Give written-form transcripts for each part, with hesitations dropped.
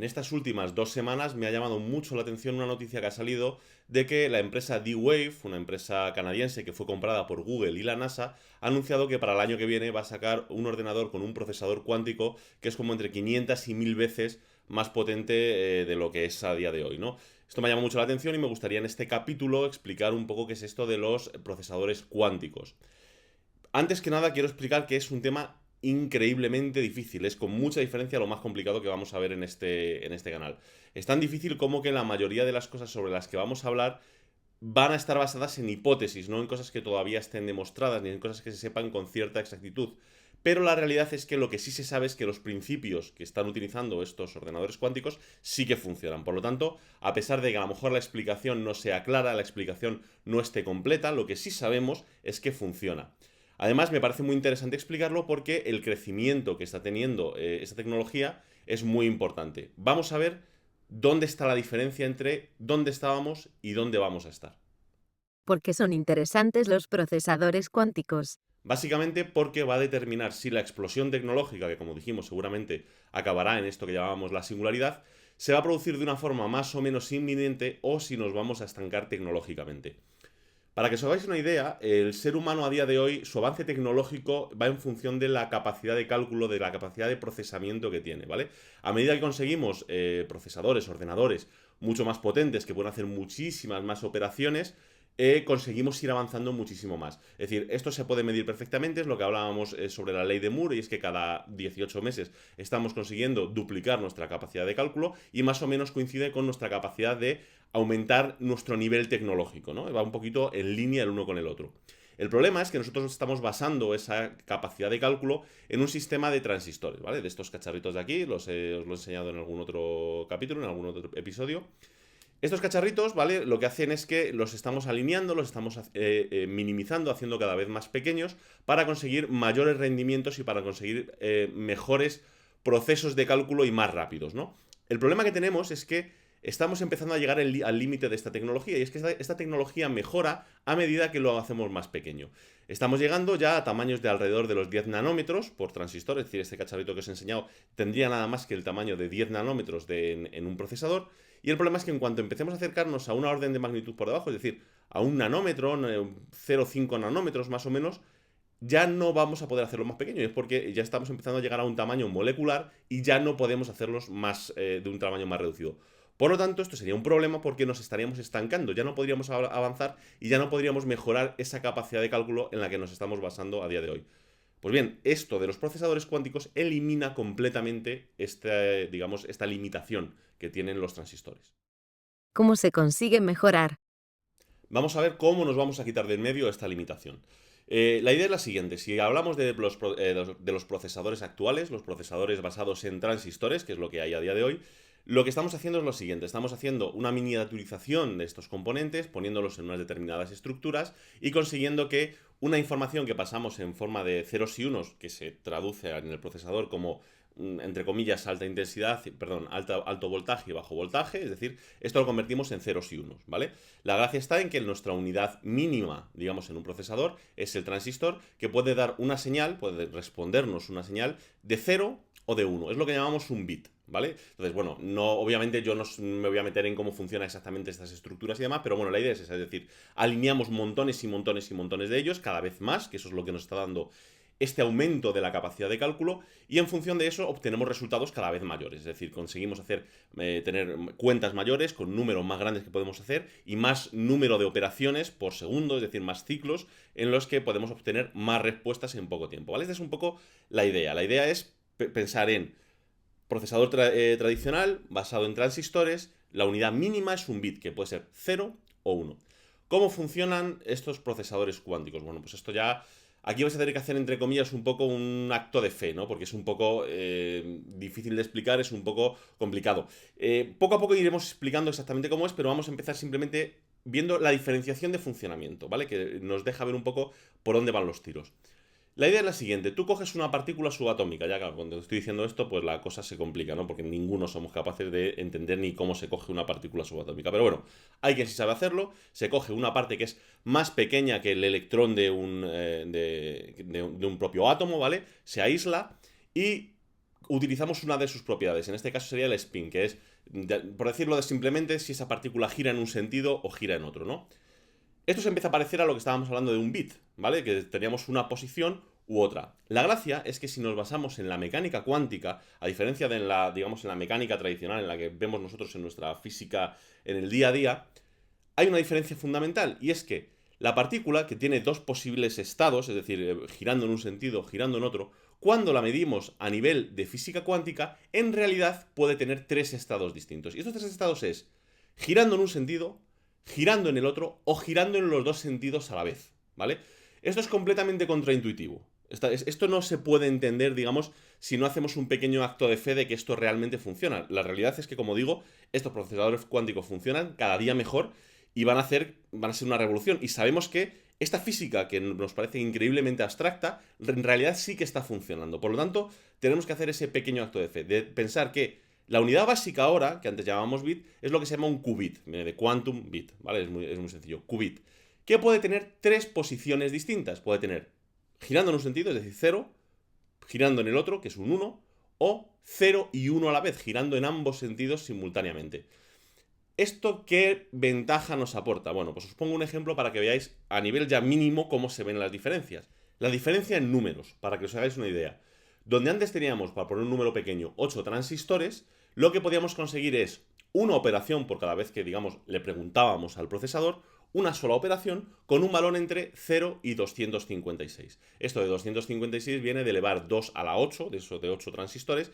estas últimas 2 semanas me ha llamado mucho la atención una noticia que ha salido de que la empresa D-Wave, una empresa canadiense que fue comprada por Google y la NASA, ha anunciado que para el año que viene va a sacar un ordenador con un procesador cuántico que es como entre 500 y 1000 veces más potente de lo que es a día de hoy, ¿no? Esto me llama mucho la atención y me gustaría en este capítulo explicar un poco qué es esto de los procesadores cuánticos. Antes que nada quiero explicar que es un tema increíblemente difícil, es con mucha diferencia lo más complicado que vamos a ver en este canal. Es tan difícil como que la mayoría de las cosas sobre las que vamos a hablar van a estar basadas en hipótesis, no en cosas que todavía estén demostradas, ni en cosas que se sepan con cierta exactitud. Pero la realidad es que lo que sí se sabe es que los principios que están utilizando estos ordenadores cuánticos sí que funcionan. Por lo tanto, a pesar de que a lo mejor la explicación no sea clara, la explicación no esté completa, lo que sí sabemos es que funciona. Además, me parece muy interesante explicarlo porque el crecimiento que está teniendo esta tecnología es muy importante. Vamos a ver dónde está la diferencia entre dónde estábamos y dónde vamos a estar. ¿Por qué son interesantes los procesadores cuánticos? Básicamente porque va a determinar si la explosión tecnológica, que como dijimos seguramente acabará en esto que llamamos la singularidad, se va a producir de una forma más o menos inminente o si nos vamos a estancar tecnológicamente. Para que os hagáis una idea, el ser humano a día de hoy, su avance tecnológico va en función de la capacidad de cálculo, de la capacidad de procesamiento que tiene, ¿vale? A medida que conseguimos procesadores, ordenadores mucho más potentes que pueden hacer muchísimas más operaciones, conseguimos ir avanzando muchísimo más. Es decir, esto se puede medir perfectamente, es lo que hablábamos sobre la ley de Moore, y es que cada 18 meses estamos consiguiendo duplicar nuestra capacidad de cálculo y más o menos coincide con nuestra capacidad de aumentar nuestro nivel tecnológico, ¿no? Va un poquito en línea el uno con el otro. El problema es que nosotros estamos basando esa capacidad de cálculo en un sistema de transistores, ¿vale? De estos cacharritos de aquí, os lo he enseñado en algún otro capítulo, en algún otro episodio. Estos cacharritos, ¿vale? Lo que hacen es que los estamos alineando, los estamos minimizando, haciendo cada vez más pequeños para conseguir mayores rendimientos y para conseguir mejores procesos de cálculo y más rápidos, ¿no? El problema que tenemos es que estamos empezando a llegar al límite de esta tecnología y es que esta tecnología mejora a medida que lo hacemos más pequeño. Estamos llegando ya a tamaños de alrededor de los 10 nanómetros por transistor, es decir, este cacharrito que os he enseñado tendría nada más que el tamaño de 10 nanómetros en un procesador. Y el problema es que en cuanto empecemos a acercarnos a una orden de magnitud por debajo, es decir, a un nanómetro, 0,5 nanómetros más o menos, ya no vamos a poder hacerlo más pequeño. Es porque ya estamos empezando a llegar a un tamaño molecular y ya no podemos hacerlos más de un tamaño más reducido. Por lo tanto, esto sería un problema porque nos estaríamos estancando, ya no podríamos avanzar y ya no podríamos mejorar esa capacidad de cálculo en la que nos estamos basando a día de hoy. Pues bien, esto de los procesadores cuánticos elimina completamente digamos, esta limitación que tienen los transistores. ¿Cómo se consigue mejorar? Vamos a ver cómo nos vamos a quitar de en medio esta limitación. La idea es la siguiente, si hablamos de los procesadores actuales, los procesadores basados en transistores, que es lo que hay a día de hoy, lo que estamos haciendo es lo siguiente, estamos haciendo una miniaturización de estos componentes, poniéndolos en unas determinadas estructuras y consiguiendo que una información que pasamos en forma de ceros y unos, que se traduce en el procesador como entre comillas, alta intensidad, perdón, alto voltaje y bajo voltaje, es decir, esto lo convertimos en ceros y unos, ¿vale? La gracia está en que nuestra unidad mínima, digamos, en un procesador es el transistor que puede dar una señal, puede respondernos una señal de 0 o de 1, es lo que llamamos un bit, ¿vale? Entonces, bueno, no, obviamente yo no me voy a meter en cómo funcionan exactamente estas estructuras y demás, pero bueno, la idea es esa, es decir, alineamos montones y montones y montones de ellos, cada vez más, que eso es lo que nos está dando este aumento de la capacidad de cálculo y en función de eso obtenemos resultados cada vez mayores, es decir, conseguimos tener cuentas mayores con números más grandes que podemos hacer y más número de operaciones por segundo, es decir, más ciclos en los que podemos obtener más respuestas en poco tiempo, ¿vale? Esta es un poco la idea. La idea es pensar en procesador tradicional basado en transistores, la unidad mínima es un bit que puede ser 0 o 1. ¿Cómo funcionan estos procesadores cuánticos? Bueno, pues esto ya aquí vais a tener que hacer, entre comillas, un poco un acto de fe, ¿no? Porque es un poco difícil de explicar, es un poco complicado. Poco a poco iremos explicando exactamente cómo es, pero vamos a empezar simplemente viendo la diferenciación de funcionamiento, ¿vale? Que nos deja ver un poco por dónde van los tiros. La idea es la siguiente, tú coges una partícula subatómica, ya que cuando estoy diciendo esto, pues la cosa se complica, ¿no? Porque ninguno somos capaces de entender ni cómo se coge una partícula subatómica. Pero bueno, hay quien sí sabe hacerlo, se coge una parte que es más pequeña que el electrón de un propio átomo, ¿vale? Se aísla y utilizamos una de sus propiedades. En este caso sería el spin, que es, por decirlo simplemente, si esa partícula gira en un sentido o gira en otro, ¿no? Esto se empieza a parecer a lo que estábamos hablando de un bit, ¿vale? Que teníamos una posición u otra. La gracia es que si nos basamos en la mecánica cuántica, a diferencia de digamos, en la mecánica tradicional en la que vemos nosotros en nuestra física en el día a día, hay una diferencia fundamental, y es que la partícula, que tiene dos posibles estados, es decir, girando en un sentido, girando en otro, cuando la medimos a nivel de física cuántica, en realidad puede tener tres estados distintos. Y estos tres estados es girando en un sentido, girando en el otro o girando en los dos sentidos a la vez, ¿vale? Esto es completamente contraintuitivo. Esto no se puede entender, digamos, si no hacemos un pequeño acto de fe de que esto realmente funciona. La realidad es que, como digo, estos procesadores cuánticos funcionan cada día mejor y van a ser una revolución. Y sabemos que esta física, que nos parece increíblemente abstracta, en realidad sí que está funcionando. Por lo tanto, tenemos que hacer ese pequeño acto de fe, de pensar que la unidad básica ahora, que antes llamábamos bit, es lo que se llama un qubit, de quantum bit, ¿vale? Es muy sencillo, qubit, que puede tener tres posiciones distintas. Puede tener girando en un sentido, es decir, 0, girando en el otro, que es un 1, o 0 y 1 a la vez, girando en ambos sentidos simultáneamente. ¿Esto qué ventaja nos aporta? Bueno, pues os pongo un ejemplo para que veáis a nivel ya mínimo cómo se ven las diferencias. La diferencia en números, para que os hagáis una idea. Donde antes teníamos, para poner un número pequeño, 8 transistores, lo que podíamos conseguir es una operación por cada vez que, digamos, le preguntábamos al procesador, una sola operación con un valor entre 0 y 256. Esto de 256 viene de elevar 2 a la 8, de eso de 8 transistores,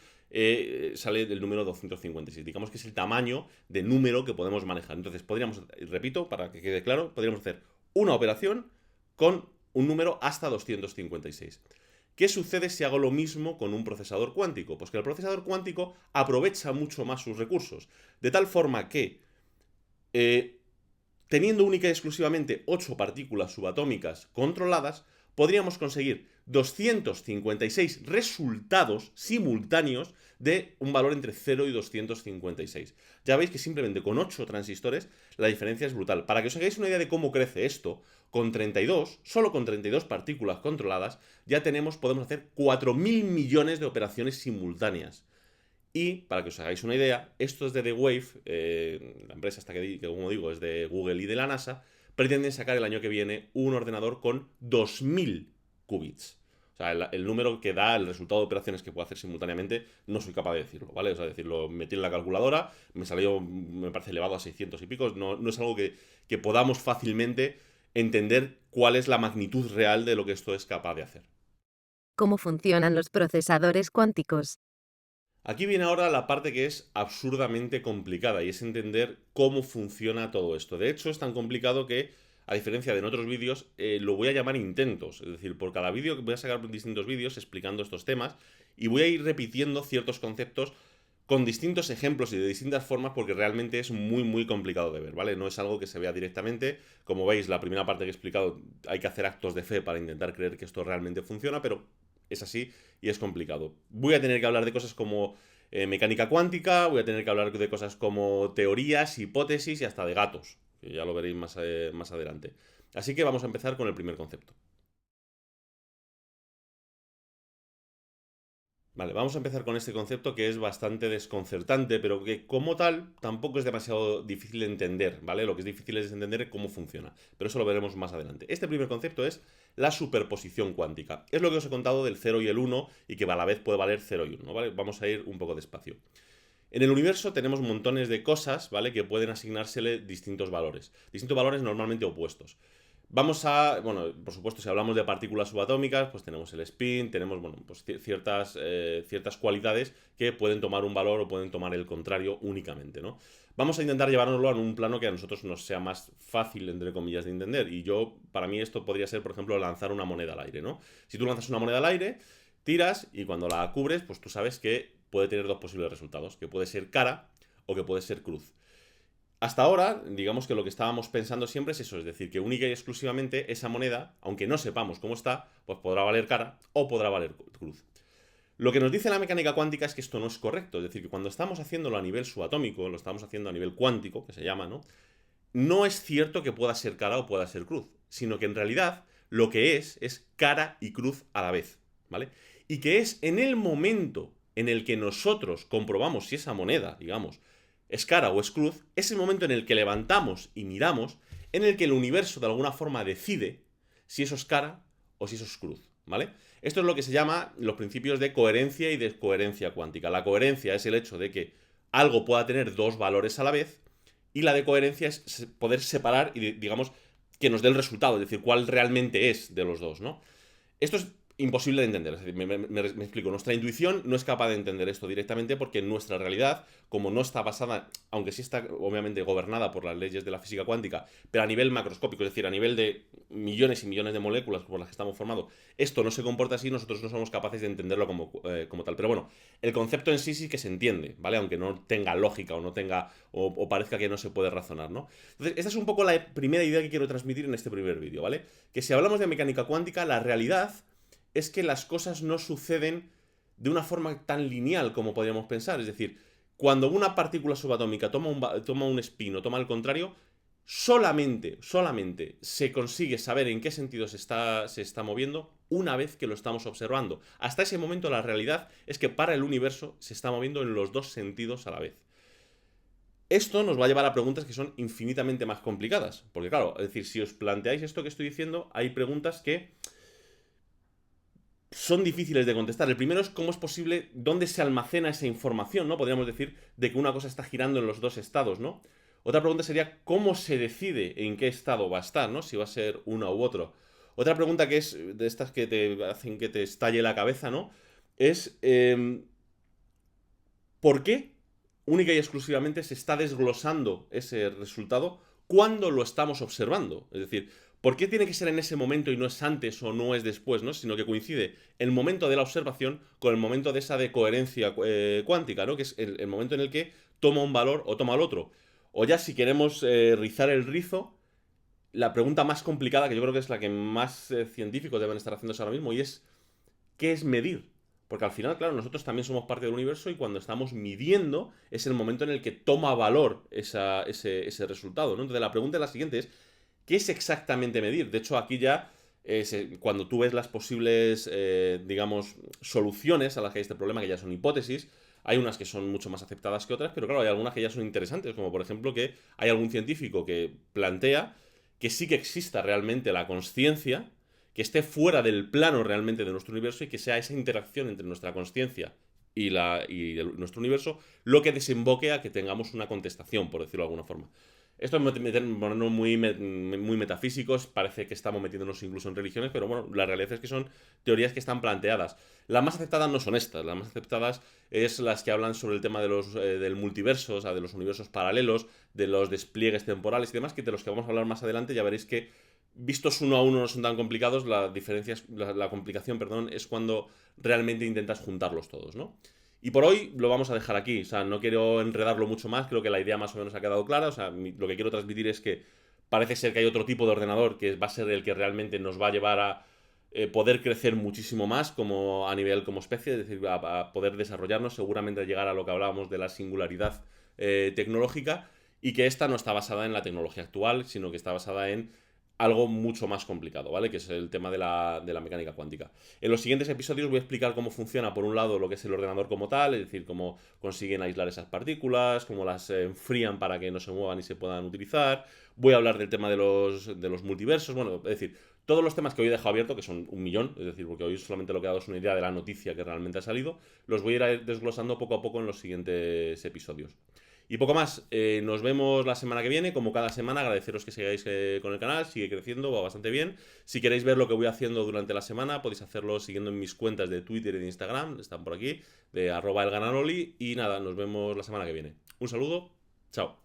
sale del número 256. Digamos que es el tamaño de número que podemos manejar. Entonces podríamos, repito, para que quede claro, podríamos hacer una operación con un número hasta 256. ¿Qué sucede si hago lo mismo con un procesador cuántico? Pues que el procesador cuántico aprovecha mucho más sus recursos, de tal forma que teniendo única y exclusivamente 8 partículas subatómicas controladas, podríamos conseguir 256 resultados simultáneos de un valor entre 0 y 256. Ya veis que simplemente con 8 transistores la diferencia es brutal. Para que os hagáis una idea de cómo crece esto, con 32, solo con 32 partículas controladas, ya podemos hacer 4.000 millones de operaciones simultáneas. Y, para que os hagáis una idea, esto es de The Wave, la empresa esta que como digo es de Google y de la NASA, pretenden sacar el año que viene un ordenador con 2.000 qubits. O sea, el número que da el resultado de operaciones que puedo hacer simultáneamente, no soy capaz de decirlo, ¿vale? O sea, decirlo, metí en la calculadora, me salió, me parece elevado a 600 y pico, no es algo que podamos fácilmente entender cuál es la magnitud real de lo que esto es capaz de hacer. ¿Cómo funcionan los procesadores cuánticos? Aquí viene ahora la parte que es absurdamente complicada y es entender cómo funciona todo esto. De hecho, es tan complicado que, a diferencia de en otros vídeos, lo voy a llamar intentos. Es decir, por cada vídeo voy a sacar distintos vídeos explicando estos temas y voy a ir repitiendo ciertos conceptos con distintos ejemplos y de distintas formas porque realmente es muy muy complicado de ver, ¿vale? No es algo que se vea directamente. Como veis, la primera parte que he explicado hay que hacer actos de fe para intentar creer que esto realmente funciona, pero es así y es complicado. Voy a tener que hablar de cosas como mecánica cuántica, voy a tener que hablar de cosas como teorías, hipótesis y hasta de gatos, que ya lo veréis más adelante. Así que vamos a empezar con el primer concepto. Vale, vamos a empezar con este concepto que es bastante desconcertante, pero que como tal tampoco es demasiado difícil de entender, ¿vale? Lo que es difícil es entender cómo funciona, pero eso lo veremos más adelante. Este primer concepto es la superposición cuántica. Es lo que os he contado del 0 y el 1 y que a la vez puede valer 0 y 1, ¿vale? Vamos a ir un poco despacio. En el universo tenemos montones de cosas, ¿vale? Que pueden asignársele distintos valores normalmente opuestos. Vamos a, bueno, por supuesto, si hablamos de partículas subatómicas, pues tenemos el spin, tenemos, bueno, pues ciertas cualidades que pueden tomar un valor o pueden tomar el contrario únicamente, ¿no? Vamos a intentar llevárnoslo a un plano que a nosotros nos sea más fácil, entre comillas, de entender. Y para mí esto podría ser, por ejemplo, lanzar una moneda al aire, ¿no? Si tú lanzas una moneda al aire, tiras y cuando la cubres, pues tú sabes que puede tener dos posibles resultados, que puede ser cara o que puede ser cruz. Hasta ahora, digamos que lo que estábamos pensando siempre es eso, es decir, que única y exclusivamente esa moneda, aunque no sepamos cómo está, pues podrá valer cara o podrá valer cruz. Lo que nos dice la mecánica cuántica es que esto no es correcto, es decir, que cuando estamos haciéndolo a nivel subatómico, lo estamos haciendo a nivel cuántico, que se llama, ¿no? No es cierto que pueda ser cara o pueda ser cruz, sino que en realidad lo que es cara y cruz a la vez, ¿vale? Y que es en el momento en el que nosotros comprobamos si esa moneda, digamos, es cara o es cruz, es el momento en el que levantamos y miramos, en el que el universo de alguna forma decide si eso es cara o si eso es cruz, ¿vale? Esto es lo que se llama los principios de coherencia y descoherencia cuántica. La coherencia es el hecho de que algo pueda tener dos valores a la vez, y la de coherencia es poder separar y, digamos, que nos dé el resultado, es decir, cuál realmente es de los dos, ¿no? Esto es imposible de entender, es decir, me explico, nuestra intuición no es capaz de entender esto directamente porque nuestra realidad, como no está basada, aunque sí está obviamente gobernada por las leyes de la física cuántica, pero a nivel macroscópico, es decir, a nivel de millones y millones de moléculas por las que estamos formados, esto no se comporta así, nosotros no somos capaces de entenderlo como tal. Pero bueno, el concepto en sí sí que se entiende, ¿vale? Aunque no tenga lógica o no tenga, o parezca que no se puede razonar, ¿no? Entonces, esta es un poco la primera idea que quiero transmitir en este primer vídeo, ¿vale? Que si hablamos de mecánica cuántica, la realidad es que las cosas no suceden de una forma tan lineal como podríamos pensar. Es decir, cuando una partícula subatómica toma un spin o toma el contrario, solamente se consigue saber en qué sentido se está moviendo una vez que lo estamos observando. Hasta ese momento la realidad es que para el universo se está moviendo en los dos sentidos a la vez. Esto nos va a llevar a preguntas que son infinitamente más complicadas. Porque claro, es decir, si os planteáis esto que estoy diciendo, hay preguntas que son difíciles de contestar. El primero es cómo es posible, dónde se almacena esa información, ¿no? Podríamos decir de que una cosa está girando en los dos estados, ¿no? Otra pregunta sería cómo se decide en qué estado va a estar, ¿no? Si va a ser uno u otro. Otra pregunta que es de estas que te hacen que te estalle la cabeza, ¿no? Es ¿por qué única y exclusivamente se está desglosando ese resultado cuando lo estamos observando? Es decir, ¿por qué tiene que ser en ese momento y no es antes o no es después, ¿no? Sino que coincide el momento de la observación con el momento de esa de coherencia cuántica, ¿no? Que es el momento en el que toma un valor o toma el otro. O ya si queremos rizar el rizo, la pregunta más complicada, que yo creo que es la que más científicos deben estar haciéndose ahora mismo, y es ¿qué es medir? Porque al final, claro, nosotros también somos parte del universo y cuando estamos midiendo es el momento en el que toma valor ese resultado, ¿no? Entonces la pregunta es la siguiente, es ¿qué es exactamente medir? De hecho, aquí ya, cuando tú ves las posibles, digamos, soluciones a las que hay este problema, que ya son hipótesis, hay unas que son mucho más aceptadas que otras, pero claro, hay algunas que ya son interesantes, como por ejemplo que hay algún científico que plantea que sí que exista realmente la consciencia, que esté fuera del plano realmente de nuestro universo y que sea esa interacción entre nuestra consciencia y nuestro universo lo que desemboque a que tengamos una contestación, por decirlo de alguna forma. Esto es ponernos muy metafísicos, parece que estamos metiéndonos incluso en religiones, pero bueno, la realidad es que son teorías que están planteadas. Las más aceptadas no son estas, las más aceptadas es las que hablan sobre el tema del multiverso, o sea, de los universos paralelos, de los despliegues temporales y demás, que de los que vamos a hablar más adelante ya veréis que vistos uno a uno no son tan complicados, la complicación, perdón, es cuando realmente intentas juntarlos todos, ¿no? Y por hoy lo vamos a dejar aquí, o sea, no quiero enredarlo mucho más, creo que la idea más o menos ha quedado clara, o sea, lo que quiero transmitir es que parece ser que hay otro tipo de ordenador que va a ser el que realmente nos va a llevar a poder crecer muchísimo más como a nivel como especie, es decir, a poder desarrollarnos, seguramente a llegar a lo que hablábamos de la singularidad tecnológica, y que esta no está basada en la tecnología actual, sino que está basada en algo mucho más complicado, ¿vale? Que es el tema de la mecánica cuántica. En los siguientes episodios voy a explicar cómo funciona, por un lado, lo que es el ordenador como tal, es decir, cómo consiguen aislar esas partículas, cómo las enfrían para que no se muevan y se puedan utilizar. Voy a hablar del tema de los multiversos, bueno, es decir, todos los temas que hoy he dejado abierto, que son un millón, es decir, porque hoy solamente lo que he dado es una idea de la noticia que realmente ha salido, los voy a ir desglosando poco a poco en los siguientes episodios. Y poco más, nos vemos la semana que viene, como cada semana, agradeceros que sigáis con el canal, sigue creciendo, va bastante bien. Si queréis ver lo que voy haciendo durante la semana, podéis hacerlo siguiendo en mis cuentas de Twitter y de Instagram, están por aquí, de @elganaroli, y nada, nos vemos la semana que viene. Un saludo, chao.